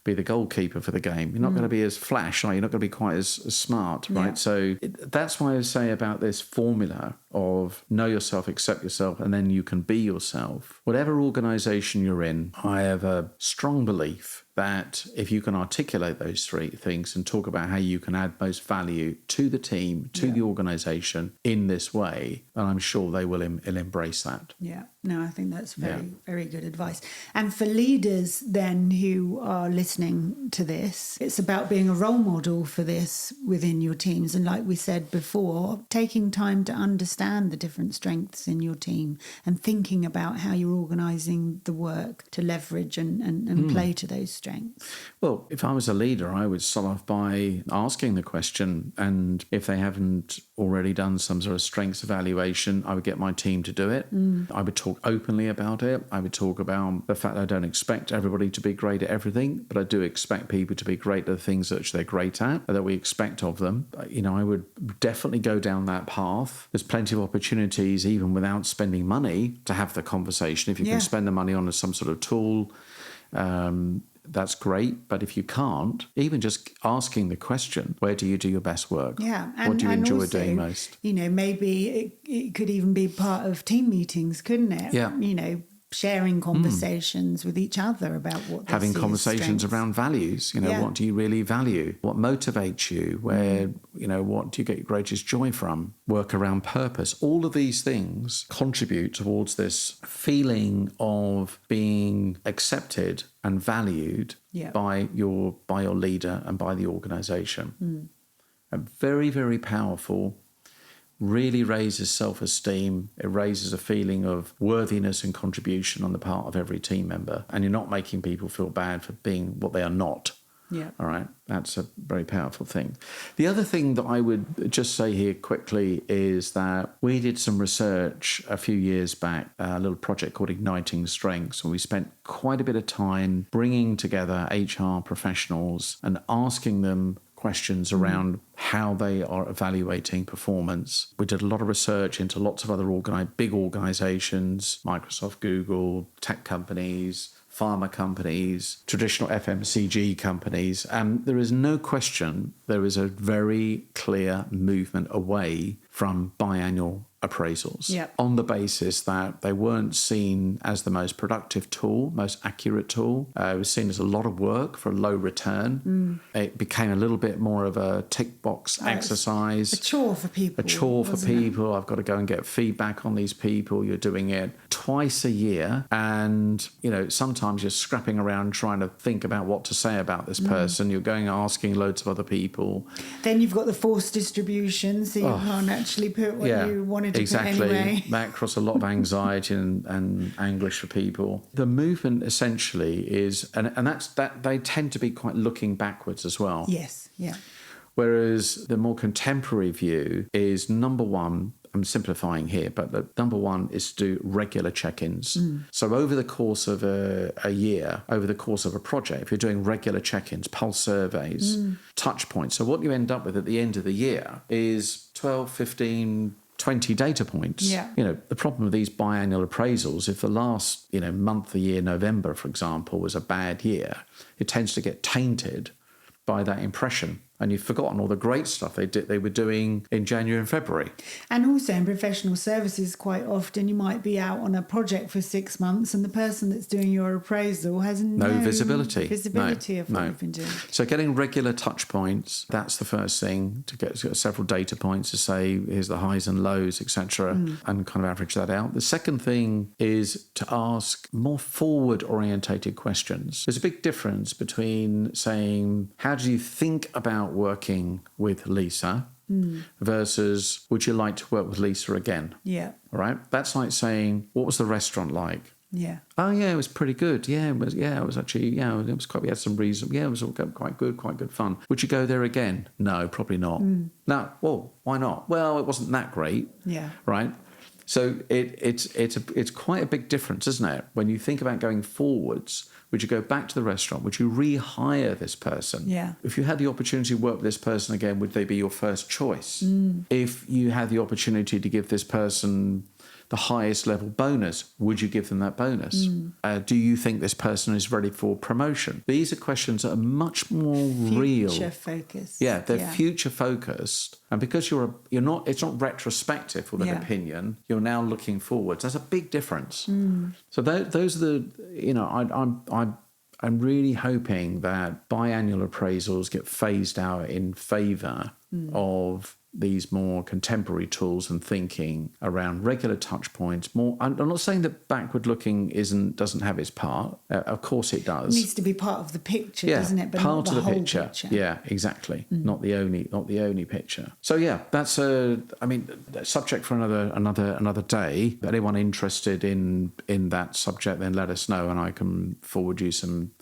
be the goalkeeper for the game. You're not going to be as flash, are you? You're not going to be quite as smart, right? So that's why I say about this formula of know yourself, accept yourself, and then you can be yourself. Whatever organisation you're in, I have a strong belief that if you can articulate those three things and talk about how you can add most value to the team, to the organisation in this way, then I'm sure they will embrace that. Yeah, no, I think that's very good advice. And for leaders then who are listening to this, it's about being a role model for this within your teams. And like we said before, taking time to understand the different strengths in your team and thinking about how you're organising the work to leverage and play to those strengths. Well, if I was a leader, I would start off by asking the question, and if they haven't already done some sort of strengths evaluation, I would get my team to do it. I would talk openly about it. I would talk about the fact that I don't expect everybody to be great at everything, but I do expect people to be great at the things that they're great at, that we expect of them. I would definitely go down that path. There's plenty of opportunities, even without spending money, to have the conversation. If you can spend the money on some sort of tool, that's great. But if you can't, even just asking the question, where do you do your best work? Yeah. What do you enjoy doing most? Maybe it could even be part of team meetings, couldn't it? Yeah. sharing conversations with each other about what they having see as conversations strengths. around values. What do you really value? What motivates you? Where, what do you get your greatest joy from? Work around purpose. All of these things contribute towards this feeling of being accepted and valued by your leader and by the organisation. And very, very powerful. Really raises self-esteem. It raises a feeling of worthiness and contribution on the part of every team member. And you're not making people feel bad for being what they are not. Yeah. All right. That's a very powerful thing. The other thing that I would just say here quickly is that we did some research a few years back, a little project called Igniting Strengths, and we spent quite a bit of time bringing together HR professionals and asking them questions around how they are evaluating performance. We did a lot of research into lots of other big organizations, Microsoft, Google, tech companies, pharma companies, traditional FMCG companies, and there is no question there is a very clear movement away from biannual appraisals on the basis that they weren't seen as the most productive tool, most accurate tool. It was seen as a lot of work for a low return. It became a little bit more of a tick box exercise. A chore for people. I've got to go and get feedback on these people. You're doing it twice a year. And, sometimes you're scrapping around trying to think about what to say about this person. You're going asking loads of other people. Then you've got the forced distribution, so you can't actually put what you wanted to put anyway. That caused a lot of anxiety and anguish for people. The movement essentially is, and that's that they tend to be quite looking backwards as well. Yes, yeah. Whereas the more contemporary view is, number one, I'm simplifying here, but the number one is to do regular check-ins. So over the course of a year, over the course of a project, if you're doing regular check-ins, pulse surveys, touch points. So what you end up with at the end of the year is 12, 15, 20 data points. Yeah. The problem with these biannual appraisals, if the last, month, a year, November, for example, was a bad year, it tends to get tainted by that impression. And you've forgotten all the great stuff they were doing in January and February. And also in professional services, quite often you might be out on a project for 6 months and the person that's doing your appraisal has no visibility of what you've been doing. So getting regular touch points, that's the first thing, to get several data points to say, here's the highs and lows, etc., and kind of average that out. The second thing is to ask more forward-orientated questions. There's a big difference between saying, how do you think about working with Lisa versus would you like to work with Lisa again? Yeah. All right. That's like saying, what was the restaurant like? Yeah. Oh yeah, it was pretty good. Yeah, it was actually, it was quite, we had some reason. Yeah, it was all quite good fun. Would you go there again? No, probably not. No. Well, why not? Well, it wasn't that great. Yeah. Right. So it's quite a big difference, isn't it? When you think about going forwards, would you go back to the restaurant? Would you rehire this person? Yeah. If you had the opportunity to work with this person again, would they be your first choice? If you had the opportunity to give this person the highest level bonus, would you give them that bonus? Do you think this person is ready for promotion? These are questions that are much more real. Future focused. Yeah, they're future focused. And because it's not retrospective with an opinion, you're now looking forwards. There's a big difference. So those are the, I'm really hoping that biannual appraisals get phased out in favour of these more contemporary tools and thinking around regular touch points. I'm not saying that backward looking doesn't have its part. Of course it does. It needs to be part of the picture, doesn't it? But part not of the whole picture. Yeah, exactly. Not the only picture. So yeah, that's a subject for another day. Anyone interested in that subject, then let us know and I can forward you some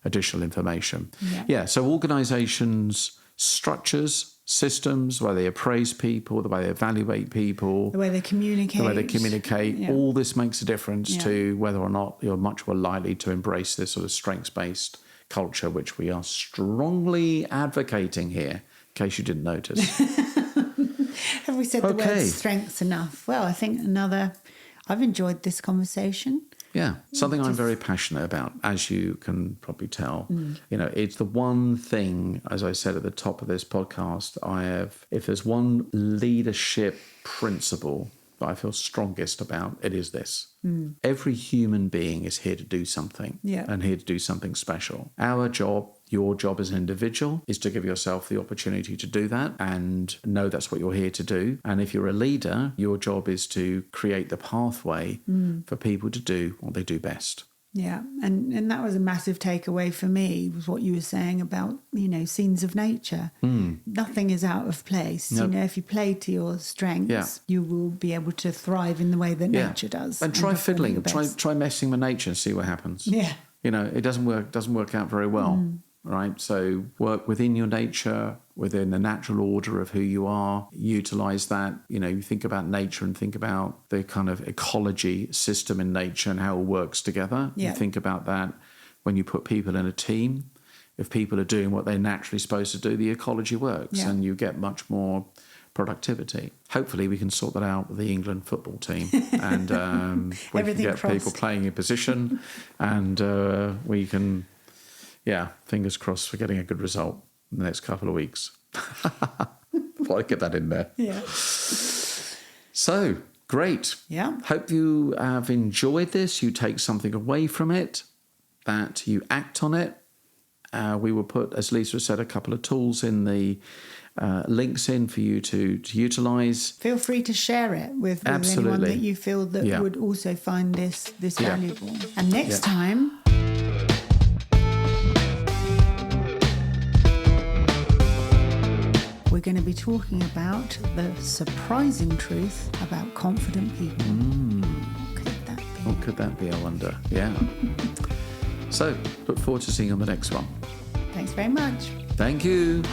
additional information. Yeah, so organisations, structures, systems, the way they appraise people, the way they evaluate people, the way they communicate. All this makes a difference to whether or not you're much more likely to embrace this sort of strengths-based culture, which we are strongly advocating here, in case you didn't notice. Have we said the word strengths enough? Well, I think I've enjoyed this conversation. Yeah, something I'm very passionate about, as you can probably tell. It's the one thing, as I said at the top of this podcast, if there's one leadership principle that I feel strongest about, it is this. Every human being is here to do something and here to do something special. Our job, your job as an individual, is to give yourself the opportunity to do that and know that's what you're here to do. And if you're a leader, your job is to create the pathway for people to do what they do best. Yeah, and that was a massive takeaway for me, was what you were saying about, scenes of nature. Nothing is out of place. Nope. If you play to your strengths, you will be able to thrive in the way that nature does. And try fiddling, try messing with nature and see what happens. Yeah. It doesn't work out very well. Right, so work within your nature, within the natural order of who you are, utilize that. You think about nature and think about the kind of ecology system in nature and how it works together. Yeah. You think about that when you put people in a team. If people are doing what they're naturally supposed to do, the ecology works and you get much more productivity. Hopefully we can sort that out with the England football team and we can get people playing in position and we can... Yeah, fingers crossed for getting a good result in the next couple of weeks. Thought I'd get that in there. Yeah. So, great. Yeah. Hope you have enjoyed this. You take something away from it, that you act on it. We will put, as Lisa said, a couple of tools in the links in for you to utilise. Feel free to share it with anyone that you feel that would also find this valuable. And next time... we're going to be talking about the surprising truth about confident people. What could that be? What could that be, I wonder? Yeah. So, look forward to seeing you on the next one. Thanks very much. Thank you.